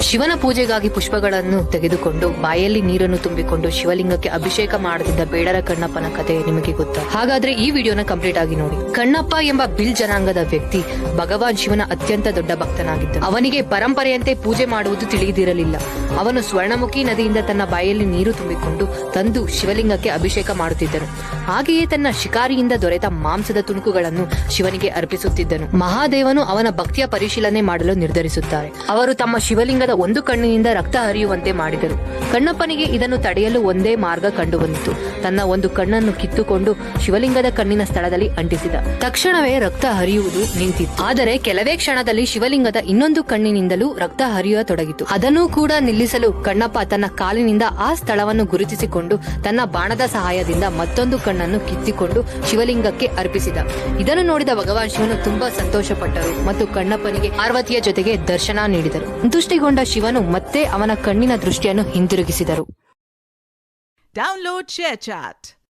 ಶಿವನ ಪೂಜೆಗಾಗಿ ಪುಷ್ಪಗಳನ್ನು ತೆಗೆದುಕೊಂಡು ಬಾಯಲ್ಲಿ ನೀರನ್ನು ತುಂಬಿಕೊಂಡು ಶಿವಲಿಂಗಕ್ಕೆ ಅಭಿಷೇಕ ಮಾಡುತ್ತಿದ್ದ ಬೇಡರ ಕಣ್ಣಪ್ಪನ ಕಥೆ ನಿಮಗೆ ಗೊತ್ತಾ? ಹಾಗಾದ್ರೆ ಈ ವಿಡಿಯೋನ ಕಂಪ್ಲೀಟ್ ಆಗಿ ನೋಡಿ. ಕಣ್ಣಪ್ಪ ಎಂಬ ಬಿಲ್ ಜನಾಂಗದ ವ್ಯಕ್ತಿ ಭಗವಾನ್ ಶಿವನ ಅತ್ಯಂತ ದೊಡ್ಡ ಭಕ್ತನಾಗಿದ್ದ. ಅವನಿಗೆ ಪರಂಪರೆಯಂತೆ ಪೂಜೆ ಮಾಡುವುದು ತಿಳಿದಿರಲಿಲ್ಲ. ಅವನು ಸ್ವರ್ಣಮುಖಿ ನದಿಯಿಂದ ತನ್ನ ಬಾಯಲ್ಲಿ ನೀರು ತುಂಬಿಕೊಂಡು ತಂದು ಶಿವಲಿಂಗಕ್ಕೆ ಅಭಿಷೇಕ ಮಾಡುತ್ತಿದ್ದನು. ಹಾಗೆಯೇ ತನ್ನ ಶಿಕಾರಿಯಿಂದ ದೊರೆತ ಮಾಂಸದ ತುಣುಕುಗಳನ್ನು ಶಿವನಿಗೆ ಅರ್ಪಿಸುತ್ತಿದ್ದನು. ಮಹಾದೇವನು ಅವನ ಭಕ್ತಿಯ ಪರಿಶೀಲನೆ ಮಾಡಲು ನಿರ್ಧರಿಸುತ್ತಾರೆ. ಅವರು ತಮ್ಮ ಶಿವಲಿಂಗದ ಒಂದು ಕಣ್ಣಿನಿಂದ ರಕ್ತ ಹರಿಯುವಂತೆ ಮಾಡಿದರು. ಕಣ್ಣಪ್ಪನಿಗೆ ಇದನ್ನು ತಡೆಯಲು ಒಂದೇ ಮಾರ್ಗ ಕಂಡು ಬಂದಿತು. ತನ್ನ ಒಂದು ಕಣ್ಣನ್ನು ಕಿತ್ತುಕೊಂಡು ಶಿವಲಿಂಗದ ಕಣ್ಣಿನ ಸ್ಥಳದಲ್ಲಿ ಅಂಟಿಸಿದ. ತಕ್ಷಣವೇ ರಕ್ತ ಹರಿಯುವುದು ನಿಂತಿತ್ತು. ಆದರೆ ಕೆಲವೇ ಕ್ಷಣದಲ್ಲಿ ಶಿವಲಿಂಗದ ಇನ್ನೊಂದು ಕಣ್ಣಿನಿಂದಲೂ ರಕ್ತ ಹರಿಯತೊಡಗಿತು. ಅದನ್ನೂ ಕೂಡ ನಿಲ್ಲಿಸಲು ಕಣ್ಣಪ್ಪ ತನ್ನ ಕಾಲಿನಿಂದ ಆ ಸ್ಥಳವನ್ನು ಗುರುತಿಸಿಕೊಂಡು ತನ್ನ ಬಾಣದ ಸಹಾಯದಿಂದ ಮತ್ತೊಂದು ಕಣ್ಣನ್ನು ಕಿತ್ತಿಕೊಂಡು ಶಿವಲಿಂಗಕ್ಕೆ ಅರ್ಪಿಸಿದ. ಇದನ್ನು ನೋಡಿದ ಭಗವಾನ್ ಶಿವನು ತುಂಬಾ ಸಂತೋಷಪಟ್ಟರು ಮತ್ತು ಕಣ್ಣಪ್ಪನಿಗೆ ಪಾರ್ವತಿಯ ಜೊತೆಗೆ ದರ್ಶನ ನೀಡಿದರು. ಸಂತುಷ್ಟಿಗೊಂಡ ಶಿವನು ಮತ್ತೆ ಅವನ ಕಣ್ಣಿನ ದೃಷ್ಟಿಯನ್ನು ಹಿಂದಿರುಗಿಸಿದರು. Download ShareChat.